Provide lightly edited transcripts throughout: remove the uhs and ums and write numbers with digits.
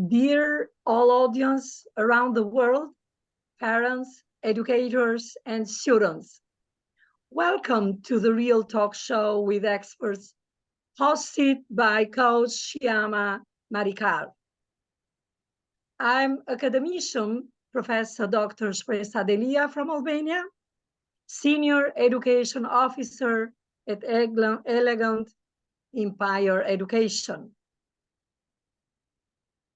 Dear all audience around the world, parents, educators, and students, welcome to the Real Talk Show with experts, hosted by Coach Shyama Maricar. I'm academician Professor Dr. Shpresa Delia from Albania, Senior Education Officer at Elegant Empire Education.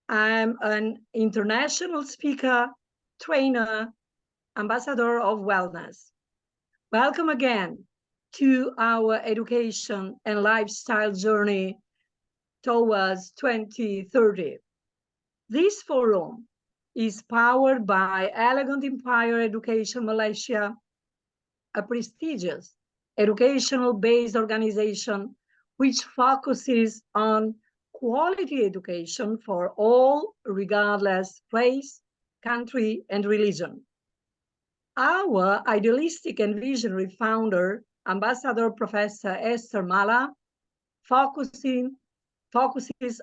I'm an international speaker, trainer, ambassador of wellness. Welcome again to our education and lifestyle journey towards 2030. This forum is powered by Elegant Empire Education Malaysia, a prestigious educational-based organization which focuses on quality education for all, regardless race, country, and religion. Our idealistic and visionary founder, Ambassador Professor Esther Mala, focuses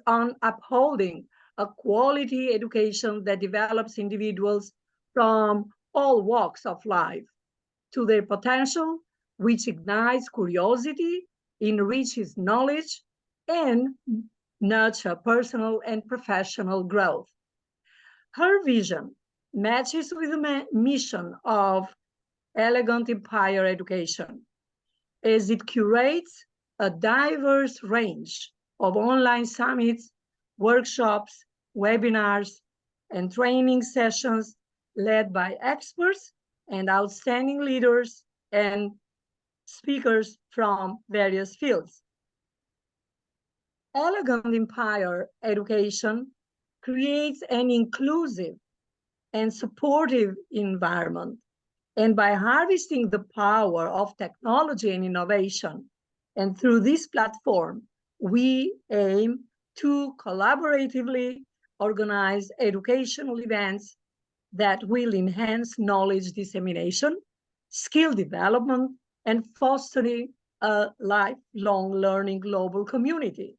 on upholding a quality education that develops individuals from all walks of life to their potential, which ignites curiosity, enriches knowledge, and nurture personal and professional growth. Her vision matches with the mission of Elegant Empire Education, as it curates a diverse range of online summits, workshops, webinars, and training sessions led by experts and outstanding leaders and speakers from various fields. Elegant Empire Education creates an inclusive and supportive environment. And by harvesting the power of technology and innovation, and through this platform, we aim to collaboratively organize educational events that will enhance knowledge dissemination, skill development, and fostering a lifelong learning global community.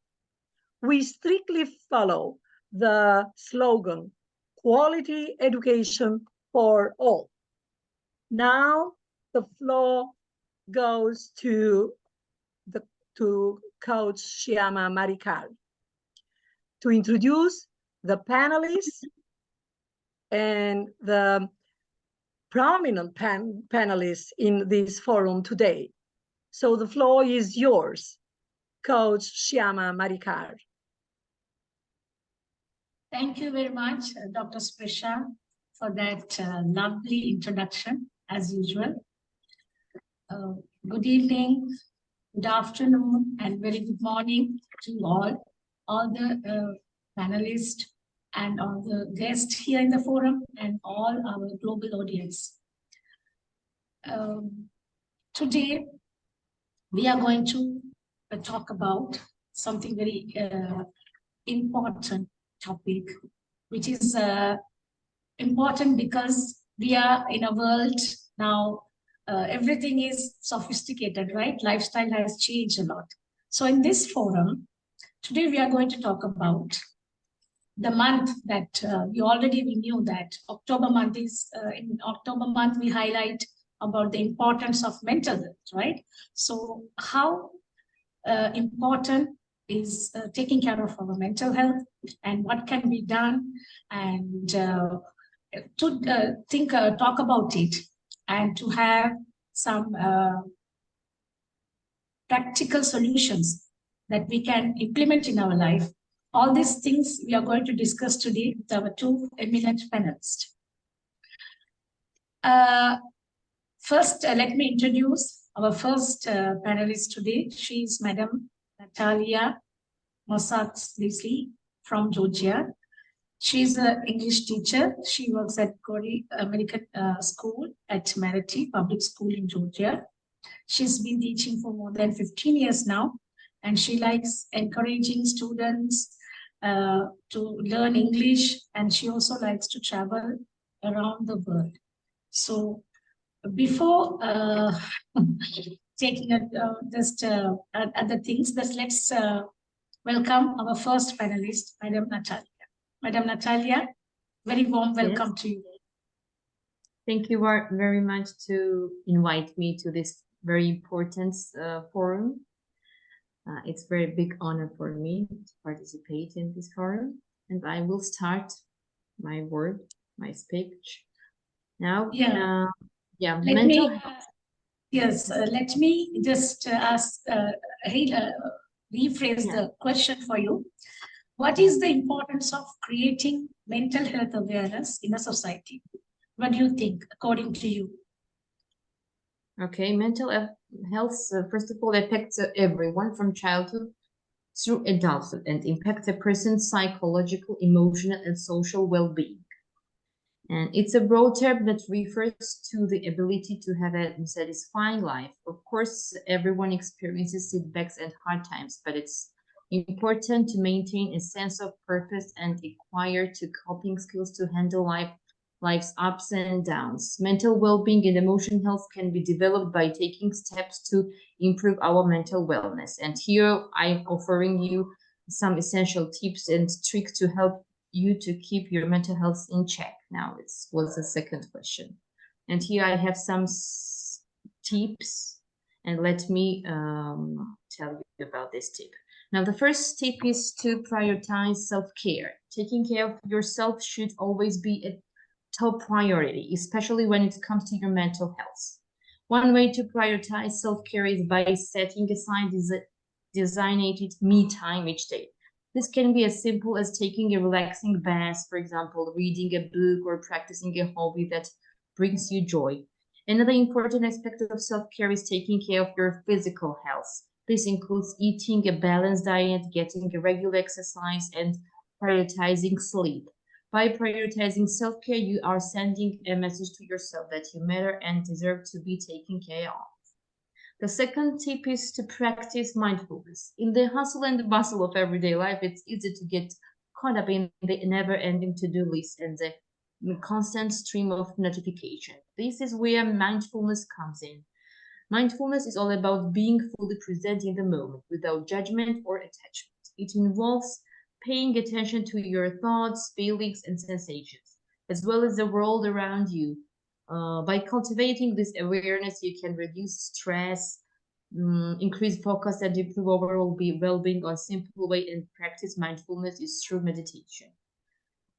We strictly follow the slogan, quality education for all. Now the floor goes to Coach Shyama Maricar to introduce the panelists and the prominent panelists in this forum today. So the floor is yours, Coach Shyama Maricar. Thank you very much, Dr. Shpresa, for that lovely introduction, as usual. Good evening, good afternoon, and very good morning to all the panelists and all the guests here in the forum and all our global audience. Today, we are going to talk about something very important topic, which is important because we are in a world now, everything is sophisticated, right? Lifestyle has changed a lot. So in this forum, today we are going to talk about the month that we knew that October month is, in October month we highlight about the importance of mental health, right? So how important is taking care of our mental health and what can be done, and to talk about it and to have some practical solutions that we can implement in our life All these things we are going to discuss today with our two eminent panelists. First, let me introduce our first panelist today. She is Madam Natalia Mosatzlisi from Georgia. She's an English teacher. She works at Gori American School at Merity Public School in Georgia. She's been teaching for more than 15 years now, and she likes encouraging students to learn English, and she also likes to travel around the world. So before taking other things, let's welcome our first panelist, Madam Natalia. Madam Natalia, very warm welcome to you. Thank you very much to invite me to this very important forum. It's a very big honor for me to participate in this forum, and I will start my speech now. Let me just rephrase the question for you. What is the importance of creating mental health awareness in a society? What do you think, according to you? Okay, mental health, first of all, affects everyone from childhood through adulthood and impacts a person's psychological, emotional, and social well-being. And it's a broad term that refers to the ability to have a satisfying life. Of course, everyone experiences setbacks and hard times, but it's important to maintain a sense of purpose and acquire coping skills to handle life's ups and downs. Mental well-being and emotional health can be developed by taking steps to improve our mental wellness. And here I'm offering you some essential tips and tricks to help you to keep your mental health in check. Now, it was the second question. And here I have some tips, and let me tell you about this tip. Now, the first tip is to prioritize self-care. Taking care of yourself should always be a top priority, especially when it comes to your mental health. One way to prioritize self-care is by setting aside designated me time each day. This can be as simple as taking a relaxing bath, for example, reading a book or practicing a hobby that brings you joy. Another important aspect of self-care is taking care of your physical health. This includes eating a balanced diet, getting a regular exercise, and prioritizing sleep. By prioritizing self-care, you are sending a message to yourself that you matter and deserve to be taken care of. The second tip is to practice mindfulness. In the hustle and bustle of everyday life, it's easy to get caught up in the never-ending to-do list and the constant stream of notification. This is where mindfulness comes in. Mindfulness is all about being fully present in the moment without judgment or attachment. It involves paying attention to your thoughts, feelings, and sensations, as well as the world around you. By cultivating this awareness, you can reduce stress, increase focus, and improve overall well-being. On simple way and practice mindfulness is through meditation.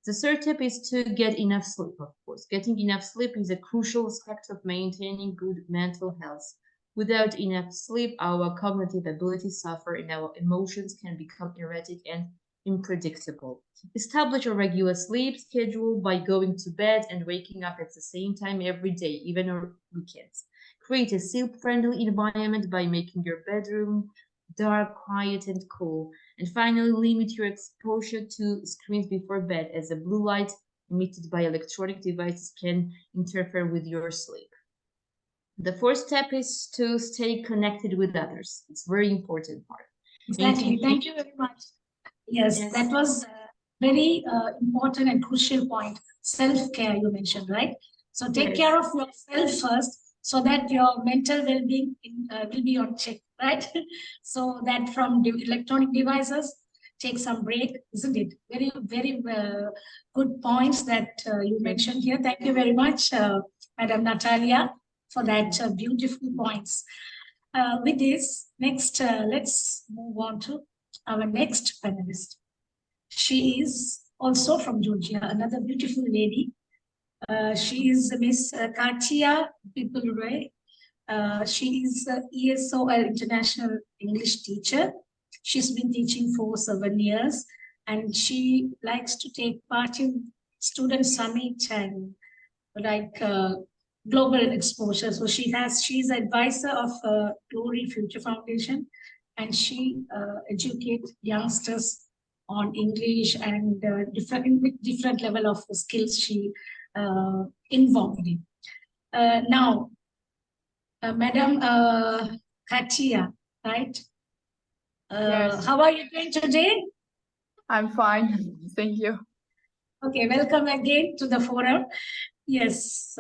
The third tip is to get enough sleep, of course. Getting enough sleep is a crucial aspect of maintaining good mental health. Without enough sleep, our cognitive abilities suffer and our emotions can become erratic and unpredictable. Establish a regular sleep schedule by going to bed and waking up at the same time every day, even on weekends. Create a sleep-friendly environment by making your bedroom dark, quiet, and cool. And finally, limit your exposure to screens before bed, as the blue light emitted by electronic devices can interfere with your sleep. The fourth step is to stay connected with others. It's a very important part. Exactly. Thank you very much. Yes, that was very important and crucial point. Self-care you mentioned, right? So take care of yourself first, so that your mental well-being will be on check, right? So that from electronic devices, take some break, isn't it? Very, very good points that you mentioned here. Thank you very much, Madam Natalia, for that beautiful points. With this, next, let's move on to our next panelist. She is also from Georgia, another beautiful lady. She is Miss Katia Pipulure. She is ESOL International English teacher. She's been teaching for 7 years. and she likes to take part in student summit and like global exposure. So she's advisor of Glory Future Foundation, and she educates youngsters on English and different level of skills she involved in. Now, Madam Katia, right? Yes. How are you doing today? I'm fine, thank you. Okay, welcome again to the forum. Yes,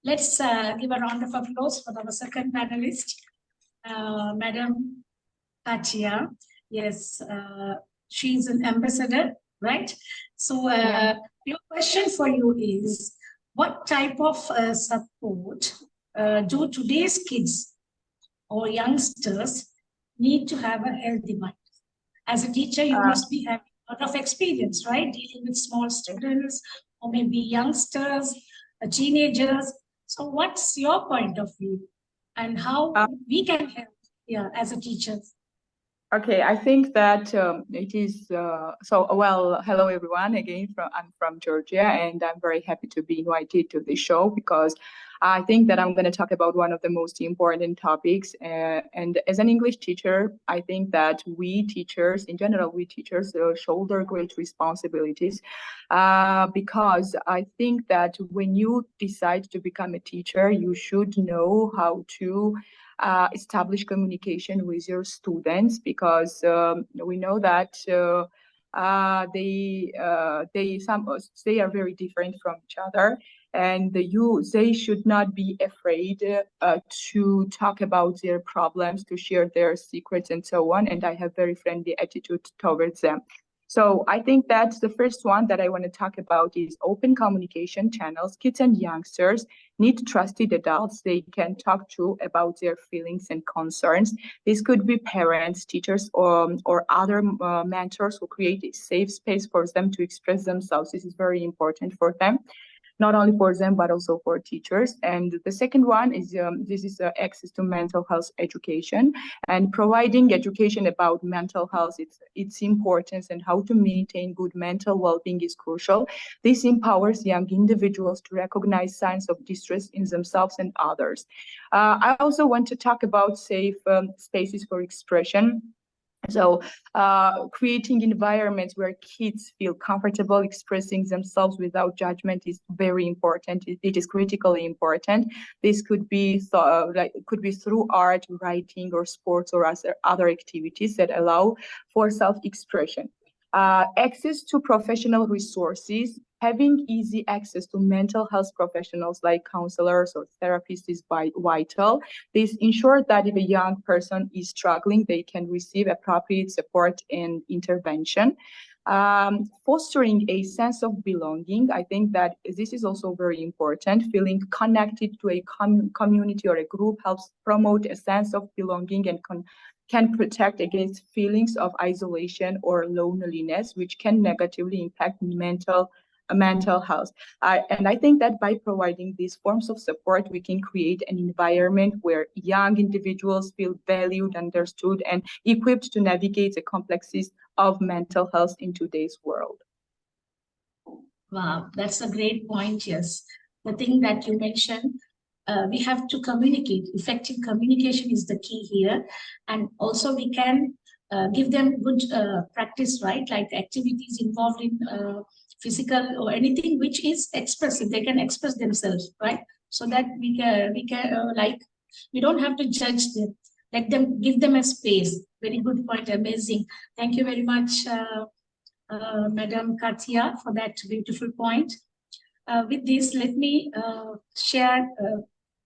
let's give a round of applause for our second panelist, Madam Katia. Yes, she's an ambassador, right? So Yeah. your question for you is, what type of support do today's kids or youngsters need to have a healthy mind? As a teacher, you must be having a lot of experience, right? Dealing with small students or maybe youngsters, teenagers. So what's your point of view and how we can help as a teacher? Okay, I think that it is well. Hello, everyone. Again, I'm from Georgia, and I'm very happy to be invited to this show because I think that I'm going to talk about one of the most important topics. And as an English teacher, I think that we teachers, in general, shoulder great responsibilities because I think that when you decide to become a teacher, you should know how to establish communication with your students, because we know that they are very different from each other, and they should not be afraid to talk about their problems, to share their secrets and so on. And I have very friendly attitude towards them. So I think that's the first one that I want to talk about is open communication channels. Kids and youngsters need trusted adults they can talk to about their feelings and concerns. This could be parents, teachers, or other mentors who create a safe space for them to express themselves. This is very important for them, not only for them, but also for teachers. And the second one is access to mental health education, and providing education about mental health, its importance and how to maintain good mental well-being is crucial. This empowers young individuals to recognize signs of distress in themselves and others. I also want to talk about safe spaces for expression. So creating environments where kids feel comfortable expressing themselves without judgment is very important. It is critically important. This could be through art, writing, or sports, or other activities that allow for self-expression. Access to professional resources. Having easy access to mental health professionals like counselors or therapists is vital. This ensures that if a young person is struggling, they can receive appropriate support and intervention. Fostering a sense of belonging. I think that this is also very important. Feeling connected to a community or a group helps promote a sense of belonging and can protect against feelings of isolation or loneliness, which can negatively impact mental health. And I think that by providing these forms of support, we can create an environment where young individuals feel valued, understood, and equipped to navigate the complexities of mental health in today's world. Wow, that's a great point. Yes, the thing that you mentioned, we have to communicate. Effective communication is the key here. And also we can give them good practice, right? Like activities involved in physical or anything which is expressive. They can express themselves, right? So that we don't have to judge them. Let them, give them a space. Very good point, amazing. Thank you very much, Madam Katia, for that beautiful point. With this, let me share a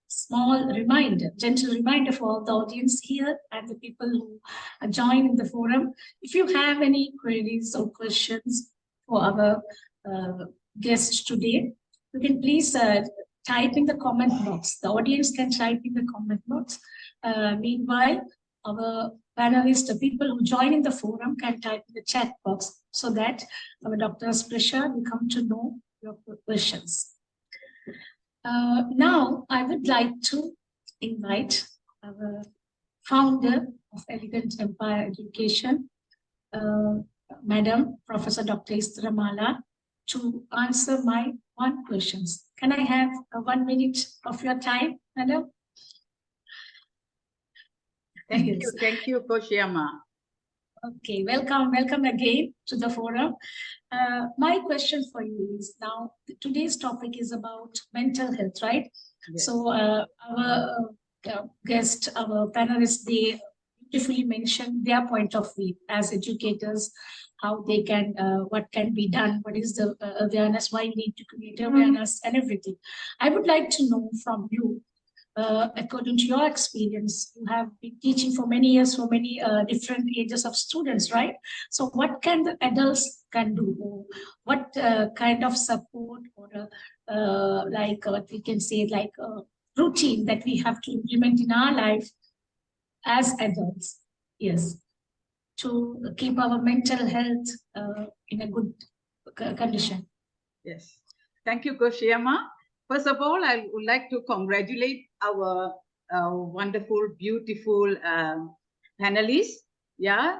small reminder, gentle reminder for all the audience here and the people who are joining the forum. If you have any queries or questions for our guests today, you can please type in the comment box. The audience can type in the comment box. Meanwhile, our panelists, the people who join in the forum, can type in the chat box so that our Dr. Sprisha will come to know your questions. Now, I would like to invite our founder of Elegant Empire Education, Madam Professor Dr. Istramala to answer my one questions. Can I have 1 minute of your time, Madam? Thank you, Coach Yama. Okay, welcome again to the forum. My question for you is now, today's topic is about mental health, right? Yes. So our guest, our panelists, they beautifully mentioned their point of view as educators, how they can, what can be done, what is the awareness, why we need to create awareness and everything. I would like to know from you, according to your experience, you have been teaching for many years for many different ages of students, right? So what can the adults can do? What kind of support or like what we can say, like a routine that we have to implement in our life as adults? Yes, to keep our mental health in a good condition. Yes. Thank you, Coach Yama. First of all, I would like to congratulate our wonderful, beautiful panelists. Yeah,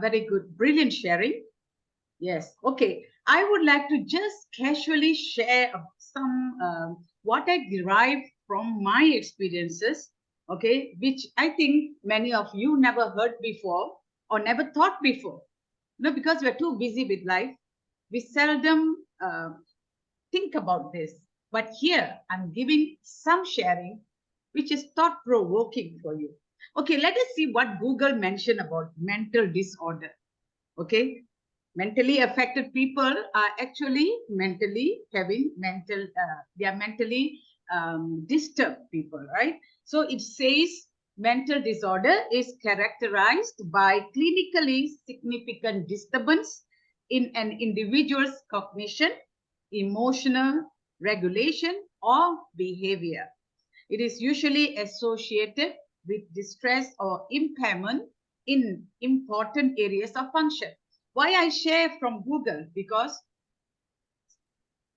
very good, brilliant sharing. Yes. Okay. I would like to just casually share some what I derived from my experiences. Okay, which I think many of you never heard before or never thought before. No, because we're too busy with life, we seldom think about this. But here I'm giving some sharing, which is thought-provoking for you. Okay, let us see what Google mentioned about mental disorder. Okay, mentally affected people are actually mentally having mental, they are mentally disturbed people, right? So it says mental disorder is characterized by clinically significant disturbance in an individual's cognition, emotional regulation, or behavior. It is usually associated with distress or impairment in important areas of function. Why I share from Google? Because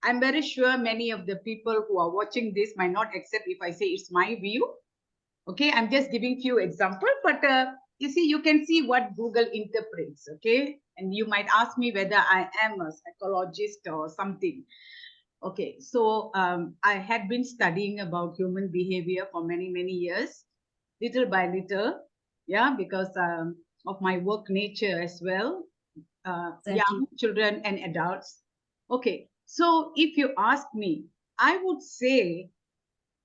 I'm very sure many of the people who are watching this might not accept if I say it's my view. Okay, I'm just giving few examples, but you see, you can see what Google interprets, okay? And you might ask me whether I am a psychologist or something. Okay, so I had been studying about human behavior for many, many years, little by little, yeah, because of my work nature as well, young children and adults. Okay, so if you ask me, I would say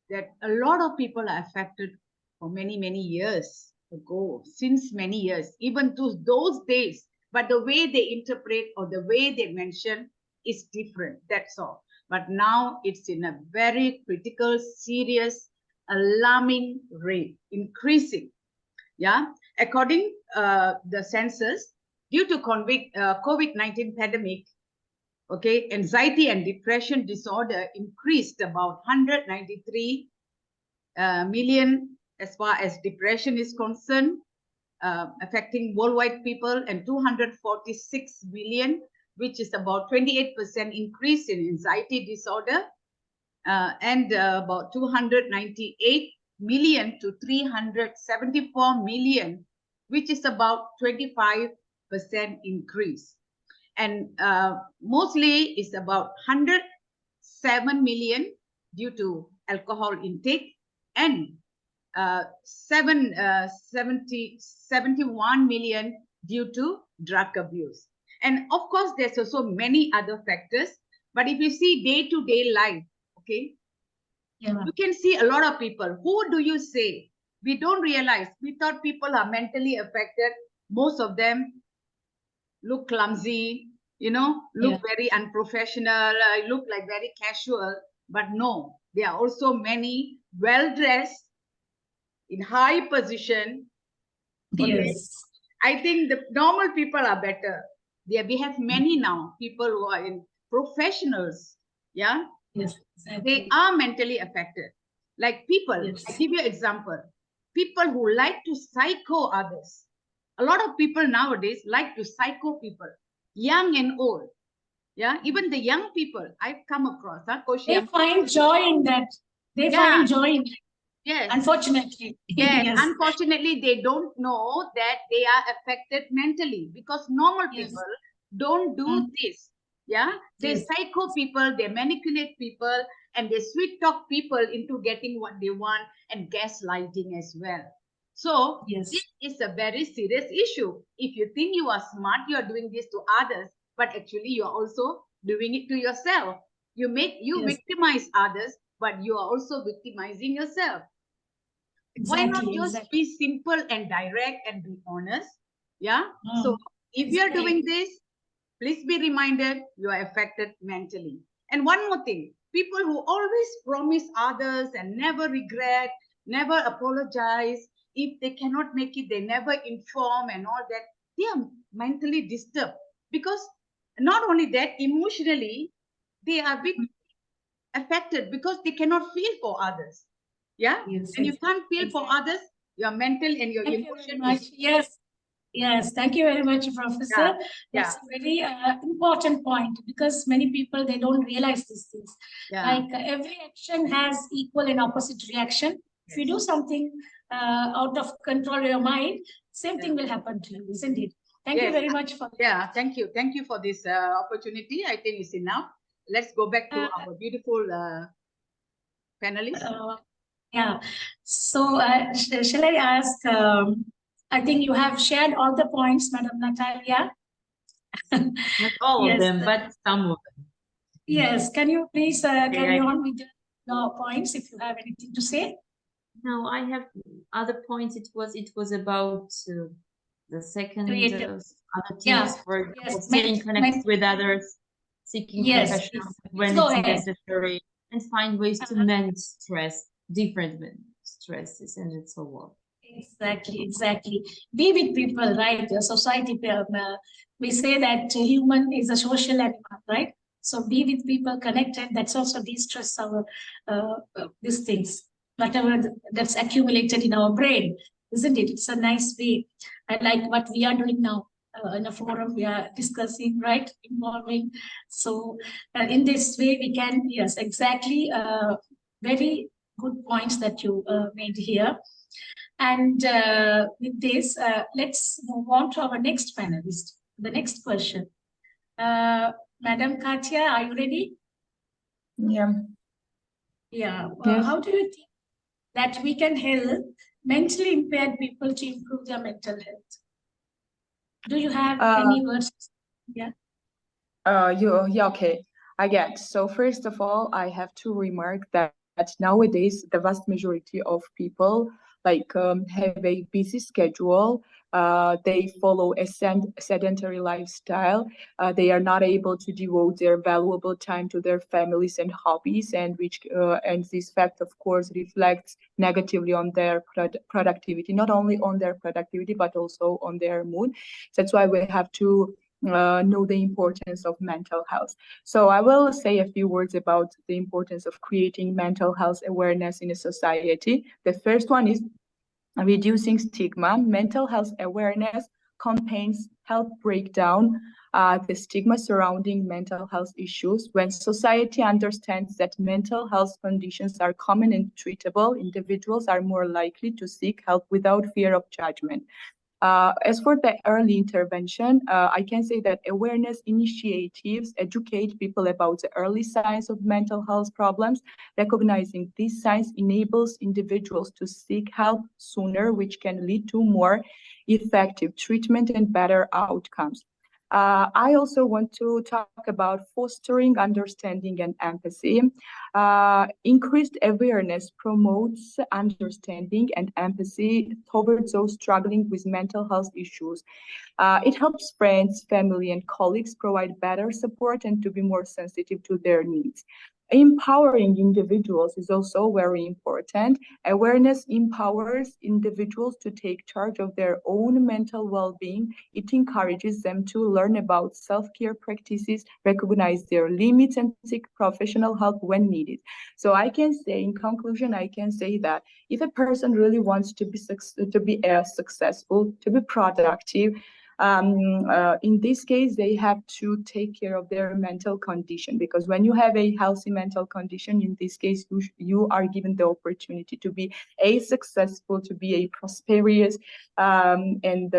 that a lot of people are affected for many, many years ago, since many years, even to those days, but the way they interpret or the way they mention is different, that's all. But now it's in a very critical, serious, alarming rate, increasing. Yeah, according the census, due to COVID-19 pandemic, okay, anxiety and depression disorder increased about 193 million as far as depression is concerned, affecting worldwide people, and 246 million, which is about 28% increase in anxiety disorder, and about 298 million to 374 million, which is about 25% increase. And mostly is about 107 million due to alcohol intake, and 71 million due to drug abuse. And of course, there's also many other factors. But if you see day-to-day life, okay, yeah, you can see a lot of people. Who do you say? We don't realize. We thought people are mentally affected. Most of them look clumsy, you know, look very unprofessional, look like very casual. But no, there are also many well-dressed, in high position. Okay? Yes. I think the normal people are better. We have many now, people who are in professionals. Yeah. Yes. Exactly. They are mentally affected. Like people, yes. I give you an example. People who like to psycho others. A lot of people nowadays like to psycho people, young and old. Yeah, even the young people I've come across. Huh, Coach? They find joy in that. They find joy in that. Yes. Unfortunately. Yes, Yes. unfortunately, they don't know that they are affected mentally because normal Yes. people don't do Mm. this. Yeah, they Yes. psycho people, they manipulate people, and they sweet talk people into getting what they want and gaslighting as well. So Yes. this is a very serious issue. If you think you are smart, you are doing this to others, but actually you are also doing it to yourself. You Yes. victimize others, but you are also victimizing yourself. Why not Exactly. just Exactly. be simple and direct and be honest? Yeah. So Mm. if you're Exactly. doing this, please be reminded you are affected mentally. And one more thing, people who always promise others and never regret, never apologize, if they cannot make it, they never inform and all that, they are mentally disturbed. Because not only that, emotionally, they are a bit affected because they cannot feel for others. Yeah. Yes. And you can't feel for Exactly. others, your mental and your Thank you very emotion much. is. Yes. Yes. Thank you very much, Professor. Yeah. That's a very important point because many people, they don't realize these things. Yeah. Like every action has equal and opposite reaction. If you do something out of control of your mind, same thing will happen to you, isn't it? Thank you Yes. very much for Yeah. Thank you. Thank you for this opportunity. I think it's enough. Let's go back to our beautiful panelists. yeah. So shall I ask, I think you have shared all the points, Madam Natalia. Not all of Yes. them, but some of them. Yes, can you please carry I- on with your points if you have anything to say? No, I have other points. It was about the second Creative. other Yeah. tips, for example, Yes. staying connected with others, seeking Yes, professional yes. help when Go it's ahead. necessary, and find ways to Uh-huh. manage stress, different stresses, and so on. Exactly, exactly. Be with people, right? The society, we say that human is a social animal, right? So be with people, connected. That's also de-stress our these things, whatever that's accumulated in our brain, isn't it? It's a nice way. I like what we are doing now. In a forum, we are discussing, right? Involving. So in this way, we can, yes, exactly. Very good points that you made here. And with this, let's move on to our next panelist. The next question. Madam Katya, are you ready? Yeah. Yeah. Yes. How do you think that we can help mentally impaired people to improve their mental health? Do you have any words? Yeah. Okay. I get. So first of all, I have to remark that nowadays the vast majority of people have a busy schedule. They follow a sedentary lifestyle. They are not able to devote their valuable time to their families and hobbies, and this fact, of course, reflects negatively on their productivity, not only on their productivity but also on their mood. That's why we have to know the importance of mental health. So I will say a few words about the importance of creating mental health awareness in a society. The first one is reducing stigma. Mental health awareness campaigns help break down the stigma surrounding mental health issues. When society understands that mental health conditions are common and treatable, individuals are more likely to seek help without fear of judgment. As for the early intervention, I can say that awareness initiatives educate people about the early signs of mental health problems. Recognizing these signs enables individuals to seek help sooner, which can lead to more effective treatment and better outcomes. I also want to talk about fostering understanding and empathy. Increased awareness promotes understanding and empathy towards those struggling with mental health issues. It helps friends, family, and colleagues provide better support and to be more sensitive to their needs. Empowering individuals is also very important. Awareness empowers individuals to take charge of their own mental well-being. It encourages them to learn about self-care practices, recognize their limits, and seek professional help when needed. So I can say, in conclusion, I can say that if a person really wants to be successful, to be productive, In this case, they have to take care of their mental condition, because when you have a healthy mental condition, in this case, you are given the opportunity to be successful, to be a prosperous, and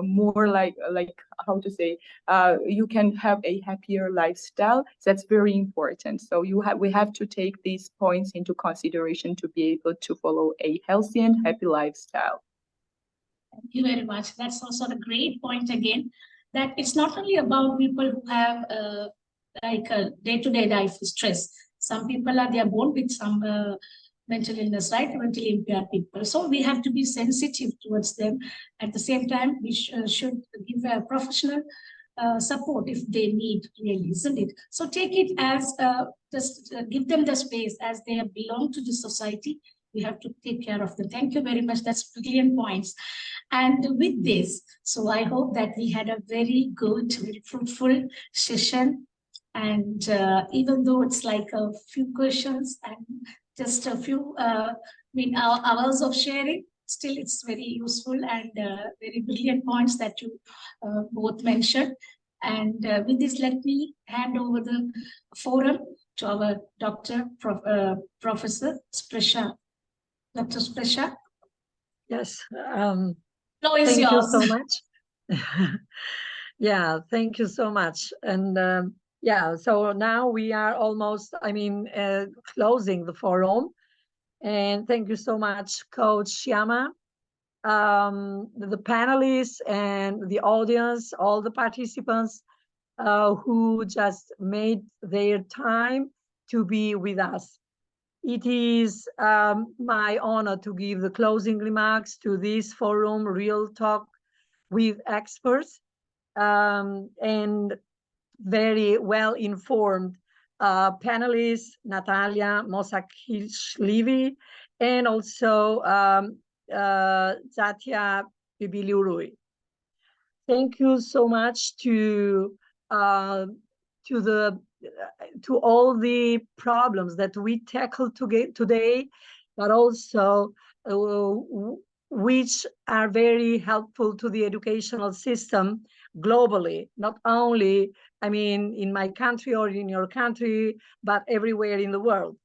more like how to say, you can have a happier lifestyle. That's very important. So we have to take these points into consideration to be able to follow a healthy and happy lifestyle. Thank you very much. That's also a great point again, that it's not only about people who have like a day-to-day life stress. Some people they are born with some mental illness, right? Mentally impaired people. So we have to be sensitive towards them. At the same time, we should give a professional support if they need, really, isn't it? So take it as just give them the space as they belong to the society. We have to take care of them. Thank you very much. That's brilliant points. And with this, so I hope that we had a very good, very fruitful session. And even though it's like a few questions and just a few hours of sharing, still it's very useful and very brilliant points that you both mentioned. And with this, let me hand over the forum to our Dr. Professor Spresha. Dr. Spresha. Yes. Floor is Thank you yours. so much. Yeah, thank you so much. And yeah, so now we are almost, closing the forum. And thank you so much, Coach Shyama, the panelists and the audience, all the participants who just made their time to be with us. It is my honor to give the closing remarks to this forum, Real Talk with Experts, and very well-informed panelists, Natalia Mosakhishvili, and also Zatia Bibiliurui. Thank you so much to all the problems that we tackled today, but also which are very helpful to the educational system globally, not only, in my country or in your country, but everywhere in the world.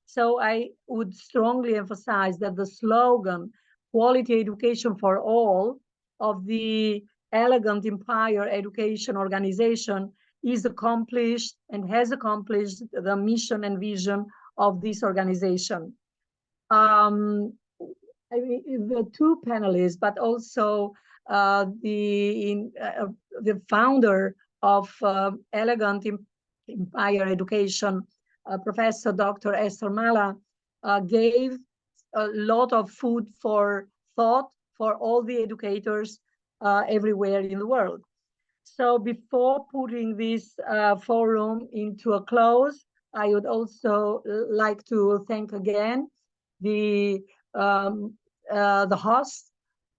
So I would strongly emphasize that the slogan, quality education for all, of the Elegant Empire Education Organization is accomplished and has accomplished the mission and vision of this organization. The two panelists, but also the founder of Elegant Empire Education, Professor Dr. Esther Mala, gave a lot of food for thought for all the educators everywhere in the world. So before putting this forum into a close, I would also like to thank again the host,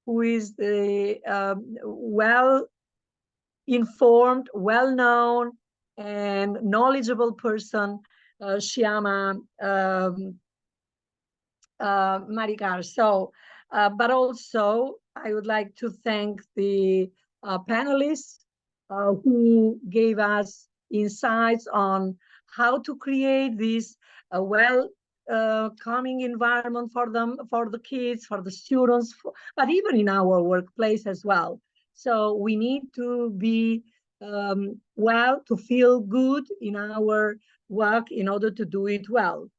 who is the well-informed, well-known, and knowledgeable person, Shyama Maricar. So, but also I would like to thank the panelists who gave us insights on how to create this welcoming environment for them, for the kids, for the students, but even in our workplace as well. So we need to be to feel good in our work in order to do it well.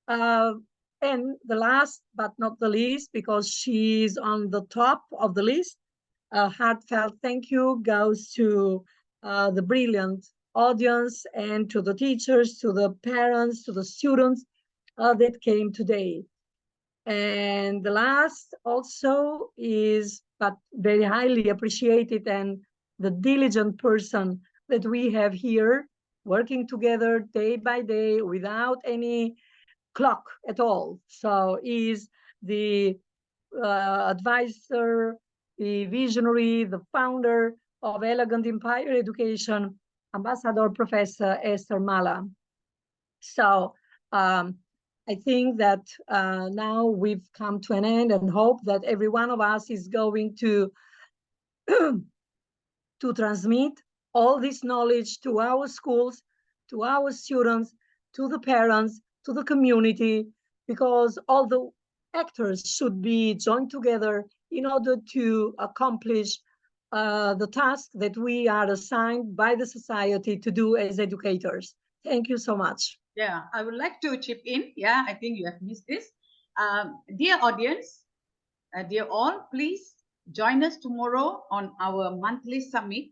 And the last but not the least, because she's on the top of the list, a heartfelt thank you goes to the brilliant audience and to the teachers, to the parents, to the students that came today. And the last also is, but very highly appreciated, and the diligent person that we have here working together day by day without any clock at all. So is the advisor, the visionary, the founder of Elegant Empire Education, Ambassador Professor Esther Mala. So I think that now we've come to an end, and hope that every one of us is going to to transmit all this knowledge to our schools, to our students, to the parents, to the community, because all the actors should be joined together in order to accomplish the task that we are assigned by the society to do as educators. Thank you so much. Yeah, I would like to chip in. Yeah, I think you have missed this. Dear audience, dear all, please join us tomorrow on our monthly summit,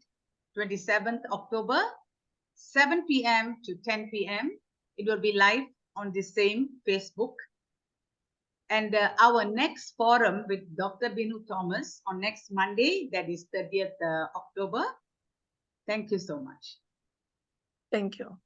27th October, 7 p.m. to 10 p.m. It will be live on the same Facebook. And our next forum with Dr. Binu Thomas on next Monday, that is 30th October. Thank you so much. Thank you.